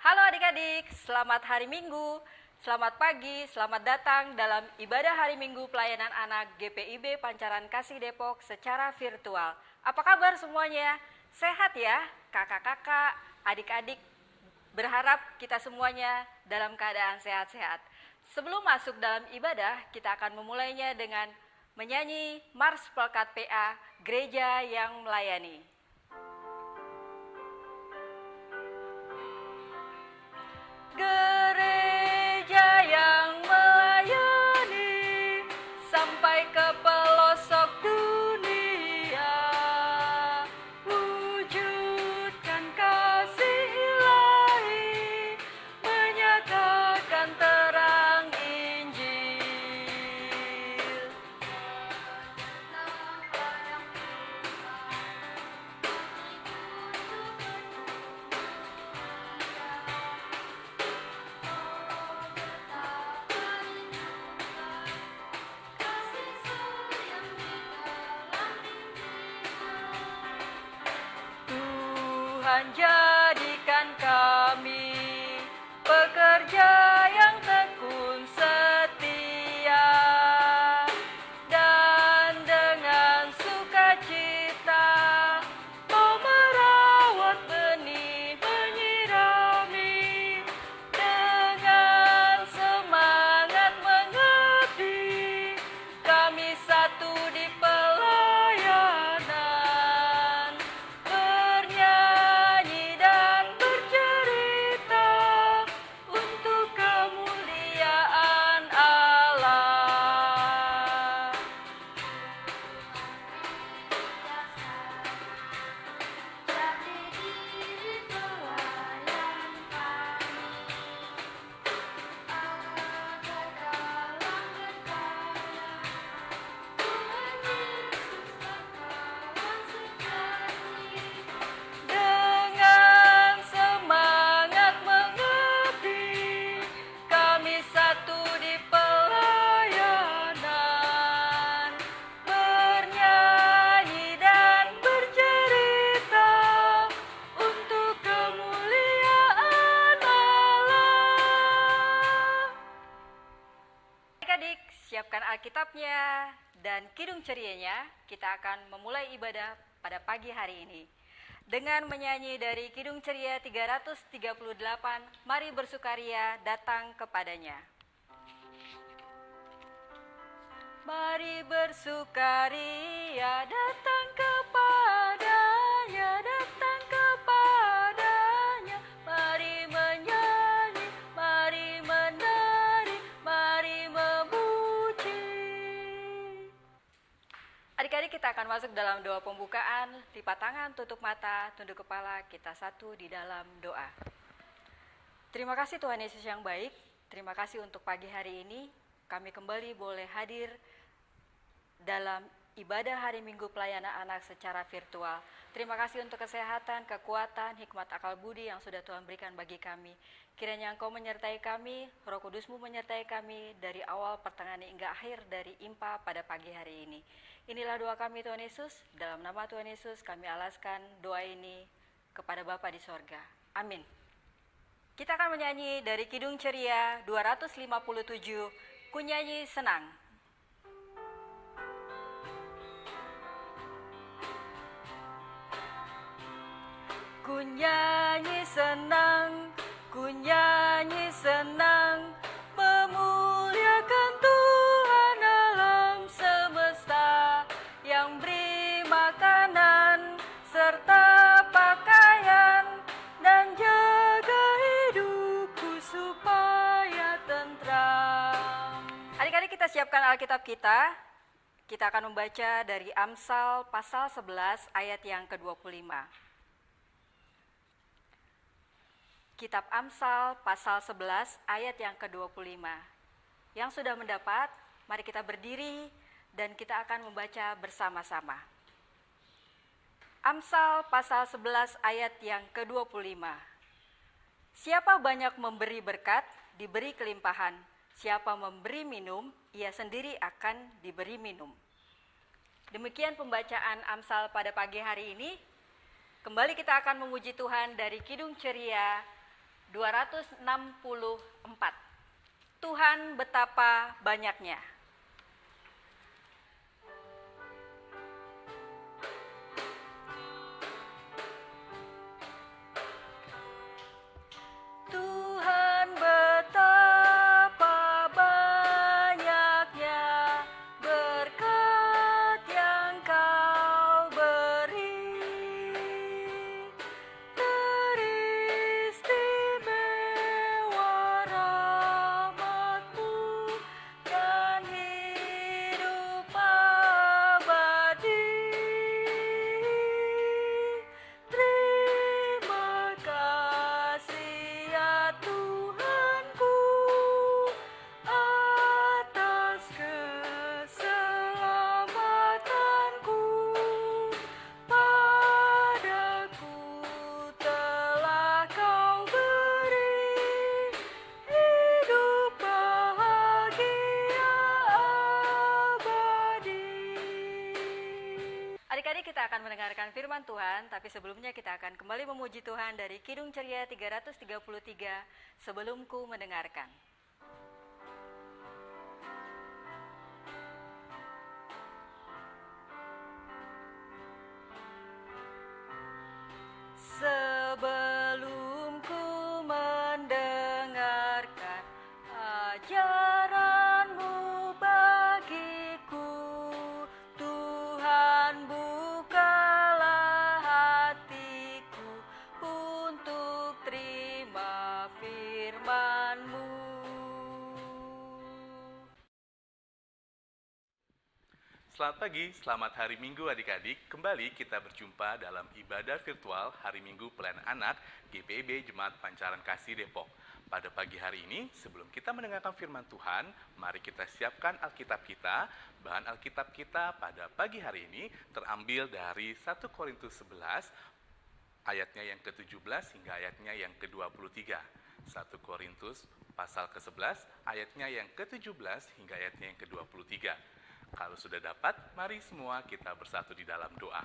Halo adik-adik, selamat hari Minggu, selamat pagi, selamat datang dalam ibadah hari Minggu pelayanan anak GPIB Pancaran Kasih Depok secara virtual. Apa kabar semuanya? Sehat ya kakak-kakak, adik-adik, berharap kita semuanya dalam keadaan sehat-sehat. Sebelum masuk dalam ibadah, kita akan memulainya dengan menyanyi Mars Pelkat PA, Gereja yang Melayani. Gereja yang melayani sampai ke pelosok dunia, wujudkan kasih ilahi, menyatakan terang Injil. Tuhan jadikan kami pekerja yang tekun setia, dan dengan sukacita mau merawat benih, menyirami, dengan semangat mengabdi, kami satu di pelayanan, bernyanyi dan bercerita untuk kemuliaan Allah. Jadi diri pelayan kami, agar dalam berkarya Tuhan Yesus bakalan sejati, dengan semangat mengabdi, kami satu di pelayanan, bernyanyi dan bercerita untuk kemuliaan Allah. Adik-adik, siapkan Alkitabnya dan kidung cerianya. Kita akan memulai ibadah pada pagi hari ini dengan menyanyi dari Kidung Ceria 338, Mari Bersukaria Datang Kepadanya. Mari bersukaria datang kepadanya, datang kepadanya. Mari menyanyi, mari menari, mari memuji. Adik-adik, kita akan masuk dalam doa pembukaan. Lipat tangan, tutup mata, tunduk kepala, kita satu di dalam doa. Terima kasih Tuhan Yesus yang baik. Terima kasih untuk pagi hari ini. Kami kembali boleh hadir dalam ibadah hari Minggu pelayanan anak secara virtual. Terima kasih untuk kesehatan, kekuatan, hikmat akal budi yang sudah Tuhan berikan bagi kami. Kiranya Engkau menyertai kami, Roh Kudus-Mu menyertai kami dari awal, pertengahan hingga akhir dari IMPA pada pagi hari ini. Inilah doa kami Tuhan Yesus, dalam nama Tuhan Yesus kami alaskan doa ini kepada Bapa di sorga. Amin. Kita akan menyanyi dari Kidung Ceria 257, Kunyanyi Senang. Kunyanyi senang, kunyanyi senang, memuliakan Tuhan alam semesta, yang beri makanan serta pakaian, dan jaga hidupku supaya tentram. Adik-adik, kita siapkan Alkitab kita. Kita akan membaca dari Amsal pasal 11 ayat yang ke-25. Kitab Amsal pasal 11 ayat yang ke-25. Yang sudah mendapat, mari kita berdiri dan kita akan membaca bersama-sama. Amsal pasal 11 ayat yang ke-25. Siapa banyak memberi berkat, diberi kelimpahan. Siapa memberi minum, ia sendiri akan diberi minum. Demikian pembacaan Amsal pada pagi hari ini. Kembali kita akan memuji Tuhan dari Kidung Ceria 264. Tuhan betapa banyaknya. Tuhan betapa banyaknya berkat yang Kau beri. Teristimewa rahmat-Mu dan hidup abadi. Terima kasih ya Tuhanku atas keselamatanku. Padaku telah Kau beri hidup bahagia abadi. Adik-adik, kita akan mendengarkan firman Tuhan, tapi sebelumnya kita akan kembali memuji Tuhan dari Kidung Ceria 333, Sebelumku Mendengarkan. Sebelum ku mendengarkan ajaran-Mu bagiku, Tuhan bukalah hatiku untuk terima firman-Mu. Selamat pagi, selamat hari Minggu adik-adik. Kembali kita berjumpa dalam ibadah virtual Hari Minggu Pelayanan Anak GPIB Jemaat Pancaran Kasih Depok. Pada pagi hari ini, sebelum kita mendengarkan firman Tuhan, mari kita siapkan Alkitab kita. Bahan Alkitab kita pada pagi hari ini terambil dari 1 Korintus 11, ayatnya yang ke-17 hingga ayatnya yang ke-23. 1 Korintus pasal ke-11, ayatnya yang ke-17 hingga ayatnya yang ke-23. Kalau sudah dapat, mari semua kita bersatu di dalam doa.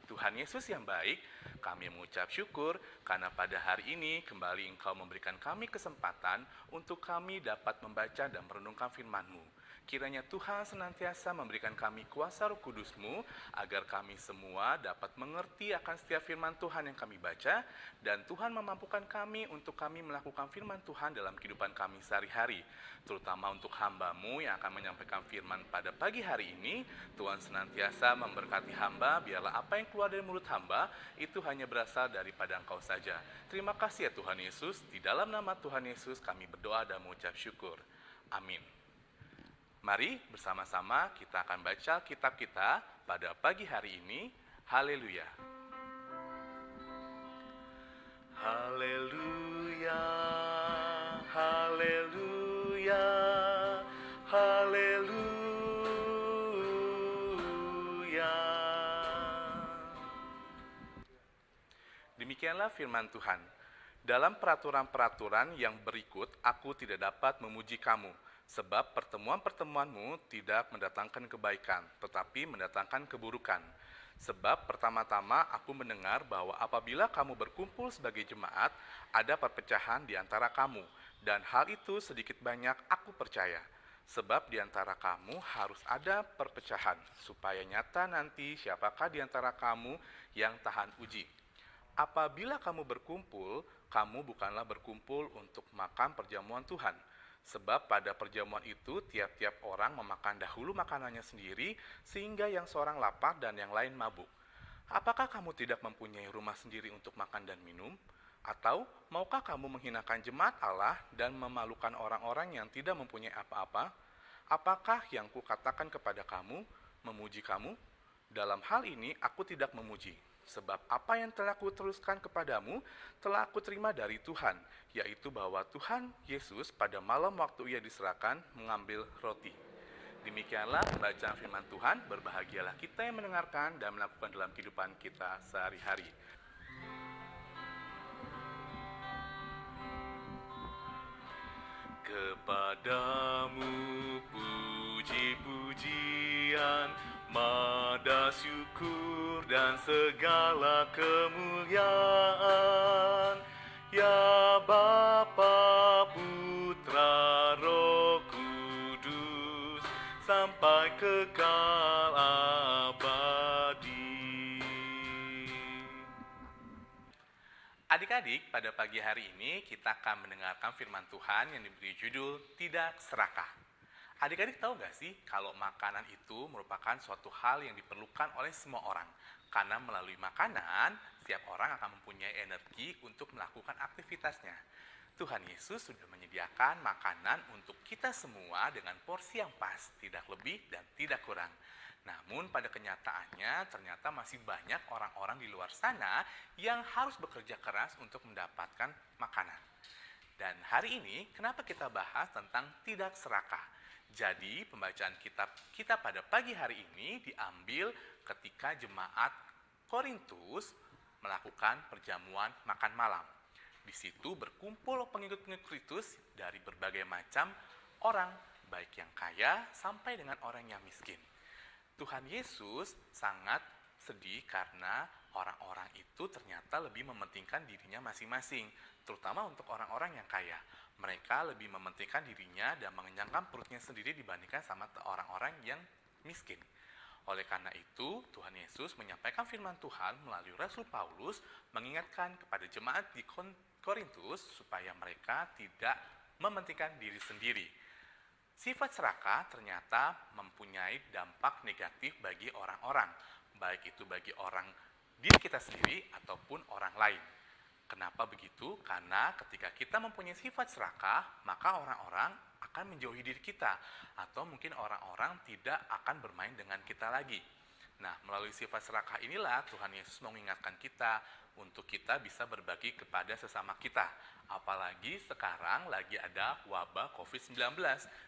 Tuhan Yesus yang baik, kami mengucap syukur karena pada hari ini kembali Engkau memberikan kami kesempatan untuk kami dapat membaca dan merenungkan firman-Mu. Kiranya Tuhan senantiasa memberikan kami kuasa Roh Kudus-Mu agar kami semua dapat mengerti akan setiap firman Tuhan yang kami baca, dan Tuhan memampukan kami untuk kami melakukan firman Tuhan dalam kehidupan kami sehari-hari. Terutama untuk hamba-Mu yang akan menyampaikan firman pada pagi hari ini, Tuhan senantiasa memberkati hamba, biarlah apa yang keluar dari mulut hamba itu hanya berasal daripada Engkau saja. Terima kasih ya Tuhan Yesus, di dalam nama Tuhan Yesus kami berdoa dan mengucap syukur. Amin. Mari bersama-sama kita akan baca kitab kita pada pagi hari ini. Haleluya. Haleluya, haleluya, haleluya. Demikianlah firman Tuhan. Dalam peraturan-peraturan yang berikut, aku tidak dapat memuji kamu, sebab pertemuan-pertemuanmu tidak mendatangkan kebaikan, tetapi mendatangkan keburukan. Sebab pertama-tama aku mendengar bahwa apabila kamu berkumpul sebagai jemaat, ada perpecahan di antara kamu, dan hal itu sedikit banyak aku percaya. Sebab di antara kamu harus ada perpecahan, supaya nyata nanti siapakah di antara kamu yang tahan uji. Apabila kamu berkumpul, kamu bukanlah berkumpul untuk makan perjamuan Tuhan. Sebab pada perjamuan itu tiap-tiap orang memakan dahulu makanannya sendiri, sehingga yang seorang lapar dan yang lain mabuk. Apakah kamu tidak mempunyai rumah sendiri untuk makan dan minum? Atau maukah kamu menghinakan jemaat Allah dan memalukan orang-orang yang tidak mempunyai apa-apa? Apakah yang kukatakan kepada kamu, memuji kamu? Dalam hal ini aku tidak memuji. Sebab apa yang telah kuteruskan kepadamu telah aku terima dari Tuhan, yaitu bahwa Tuhan Yesus pada malam waktu ia diserahkan mengambil roti. Demikianlah bacaan firman Tuhan, berbahagialah kita yang mendengarkan dan melakukan dalam kehidupan kita sehari-hari. Kepadamu puji-pujian, mada syukur dan segala kemuliaan, ya Bapa. Adik-adik, pada pagi hari ini kita akan mendengarkan firman Tuhan yang diberi judul Tidak Serakah. Adik-adik tahu gak sih kalau makanan itu merupakan suatu hal yang diperlukan oleh semua orang? Karena melalui makanan, setiap orang akan mempunyai energi untuk melakukan aktivitasnya. Tuhan Yesus sudah menyediakan makanan untuk kita semua dengan porsi yang pas, tidak lebih dan tidak kurang. Namun pada kenyataannya ternyata masih banyak orang-orang di luar sana yang harus bekerja keras untuk mendapatkan makanan. Dan hari ini kenapa kita bahas tentang tidak serakah? Jadi pembacaan kitab kita pada pagi hari ini diambil ketika jemaat Korintus melakukan perjamuan makan malam. Di situ berkumpul pengikut-pengikut Kristus dari berbagai macam orang, baik yang kaya sampai dengan orang yang miskin. Tuhan Yesus sangat sedih karena orang-orang itu ternyata lebih mementingkan dirinya masing-masing, terutama untuk orang-orang yang kaya. Mereka lebih mementingkan dirinya dan mengenyangkan perutnya sendiri dibandingkan sama orang-orang yang miskin. Oleh karena itu, Tuhan Yesus menyampaikan firman Tuhan melalui Rasul Paulus mengingatkan kepada jemaat di Korintus supaya mereka tidak mementingkan diri sendiri. Sifat serakah ternyata mempunyai dampak negatif bagi orang-orang, baik itu bagi orang diri kita sendiri ataupun orang lain. Kenapa begitu? Karena ketika kita mempunyai sifat serakah, maka orang-orang akan menjauhi diri kita, atau mungkin orang-orang tidak akan bermain dengan kita lagi. Nah, melalui sifat serakah inilah Tuhan Yesus mengingatkan kita untuk kita bisa berbagi kepada sesama kita. Apalagi sekarang lagi ada wabah COVID-19,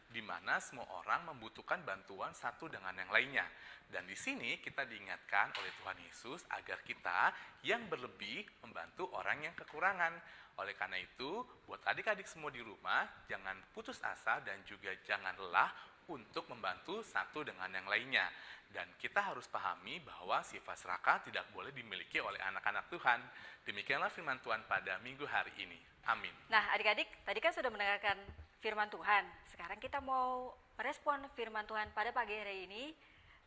di mana semua orang membutuhkan bantuan satu dengan yang lainnya. Dan di sini kita diingatkan oleh Tuhan Yesus agar kita yang berlebih membantu orang yang kekurangan. Oleh karena itu, buat adik-adik semua di rumah, jangan putus asa dan juga jangan lelah untuk membantu satu dengan yang lainnya. Dan kita harus pahami bahwa sifat serakah tidak boleh dimiliki oleh anak-anak Tuhan. Demikianlah firman Tuhan pada minggu hari ini. Amin. Nah, adik-adik, tadi kan sudah mendengarkan firman Tuhan. Sekarang kita mau merespon firman Tuhan pada pagi hari ini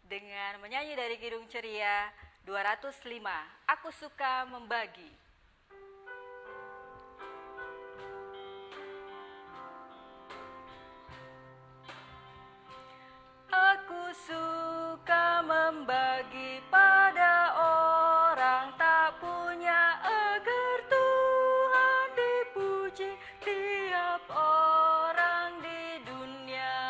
dengan menyanyi dari Kidung Ceria 205. Aku suka membagi. Aku suka membagi pada orang tak punya agar Tuhan dipuji tiap orang di dunia.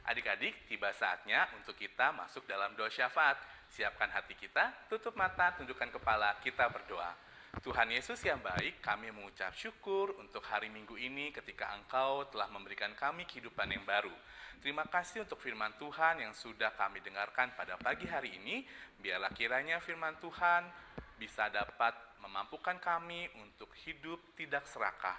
Adik-adik, tiba saatnya untuk kita masuk dalam doa syafaat. Siapkan hati kita, tutup mata, tundukkan kepala, kita berdoa. Tuhan Yesus yang baik, kami mengucap syukur untuk hari Minggu ini ketika Engkau telah memberikan kami kehidupan yang baru. Terima kasih untuk firman Tuhan yang sudah kami dengarkan pada pagi hari ini. Biarlah kiranya firman Tuhan bisa dapat memampukan kami untuk hidup tidak serakah.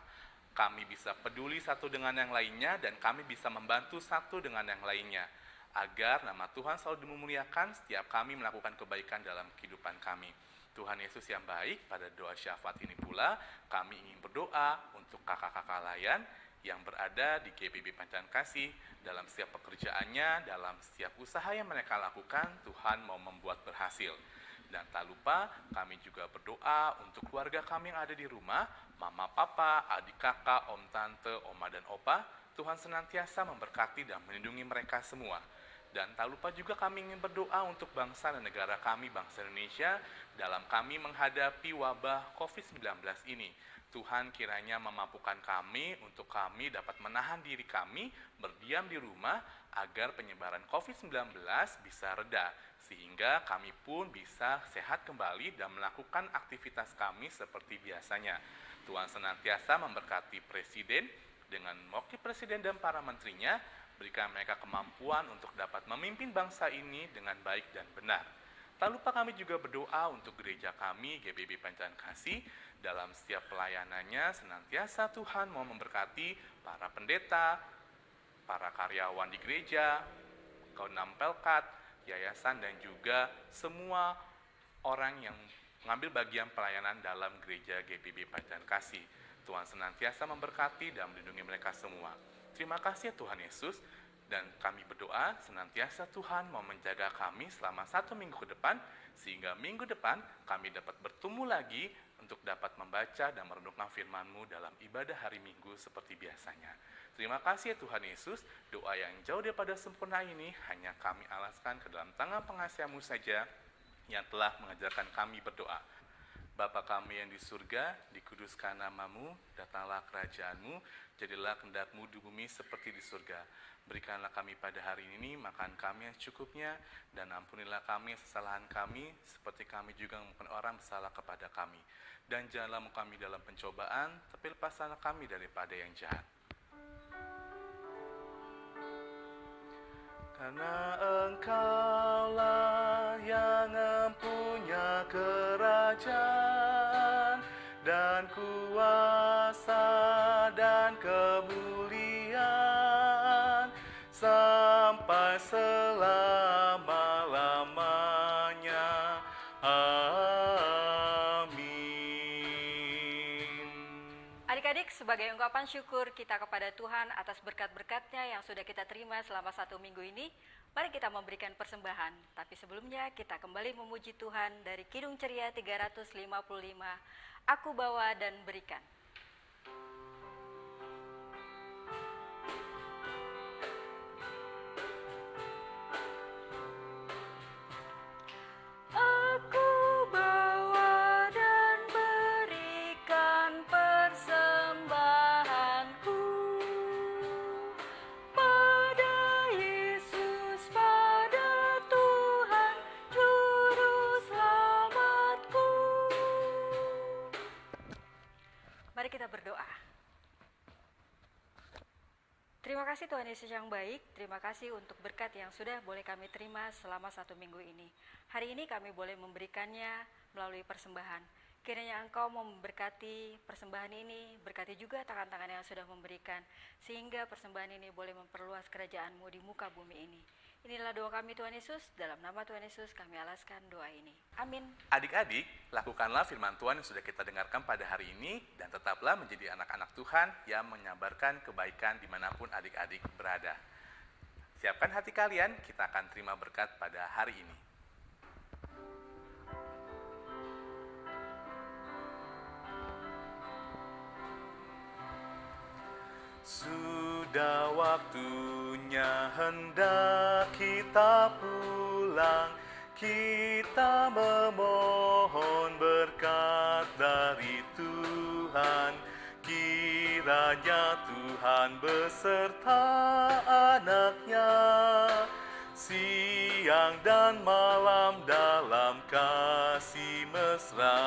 Kami bisa peduli satu dengan yang lainnya dan kami bisa membantu satu dengan yang lainnya. Agar nama Tuhan selalu dimuliakan setiap kami melakukan kebaikan dalam kehidupan kami. Tuhan Yesus yang baik, pada doa syafaat ini pula kami ingin berdoa untuk kakak-kakak layan yang berada di GPIB Pancaran Kasih dalam setiap pekerjaannya, dalam setiap usaha yang mereka lakukan, Tuhan mau membuat berhasil. Dan tak lupa kami juga berdoa untuk keluarga kami yang ada di rumah, mama, papa, adik, kakak, om, tante, oma, dan opa. Tuhan senantiasa memberkati dan melindungi mereka semua. Dan tak lupa juga kami ingin berdoa untuk bangsa dan negara kami, bangsa Indonesia, dalam kami menghadapi wabah COVID-19 ini. Tuhan kiranya memampukan kami untuk kami dapat menahan diri kami, berdiam di rumah, agar penyebaran COVID-19 bisa reda, sehingga kami pun bisa sehat kembali dan melakukan aktivitas kami seperti biasanya. Tuhan senantiasa memberkati Presiden dengan wakil Presiden dan para menterinya, berikan mereka kemampuan untuk dapat memimpin bangsa ini dengan baik dan benar. Tak lupa kami juga berdoa untuk gereja kami, GPIB Pancaran Kasih, dalam setiap pelayanannya senantiasa Tuhan mau memberkati para pendeta, para karyawan di gereja, Kaunam Pelkat, yayasan, dan juga semua orang yang mengambil bagian pelayanan dalam gereja GPIB Pancaran Kasih. Tuhan senantiasa memberkati dan melindungi mereka semua. Terima kasih Tuhan Yesus, dan kami berdoa senantiasa Tuhan mau menjaga kami selama 1 minggu ke depan, sehingga minggu depan kami dapat bertemu lagi untuk dapat membaca dan merenungkan firman-Mu dalam ibadah hari Minggu seperti biasanya. Terima kasih ya Tuhan Yesus, doa yang jauh daripada sempurna ini hanya kami alaskan ke dalam tangan pengasihan-Mu saja yang telah mengajarkan kami berdoa. Bapa kami yang di surga, dikuduskan nama-Mu, datanglah kerajaan-Mu, jadilah kehendak-Mu di bumi seperti di surga. Berikanlah kami pada hari ini makan kami yang secukupnya, dan ampunilah kami kesalahan kami, seperti kami juga mengampuni orang bersalah kepada kami. Dan janganlah membawa kami dalam pencobaan, tapi lepaskanlah kami daripada yang jahat. Karena Engkaulah yang mempunyai kerajaan dan kuasa dan kemuliaan sampai selama-lamanya. Amin. Adik-adik, sebagai ungkapan syukur kita kepada Tuhan atas berkat-berkat-Nya yang sudah kita terima selama 1 minggu ini, mari kita memberikan persembahan. Tapi sebelumnya kita kembali memuji Tuhan dari Kidung Ceria 355, Aku Bawa dan Berikan. Aku bawa dan berikan persembahanku pada Yesus, pada Tuhan Juru Selamatku. Mari kita berdoa. Terima kasih Tuhan Yesus yang baik, terima kasih untuk berkat yang sudah boleh kami terima selama 1 minggu ini. Hari ini kami boleh memberikannya melalui persembahan. Kiranya Engkau mau memberkati persembahan ini, berkati juga tangan-tangan yang sudah memberikan, sehingga persembahan ini boleh memperluas kerajaan-Mu di muka bumi ini. Inilah doa kami Tuhan Yesus, dalam nama Tuhan Yesus kami alaskan doa ini. Amin. Adik-adik, lakukanlah firman Tuhan yang sudah kita dengarkan pada hari ini dan tetaplah menjadi anak-anak Tuhan yang menyabarkan kebaikan dimanapun adik-adik berada. Siapkan hati kalian, kita akan terima berkat pada hari ini. Sudah waktunya hendak kita pulang, kita memohon berkat dari Tuhan. Kiranya Tuhan beserta anak-Nya, siang dan malam dalam kasih mesra.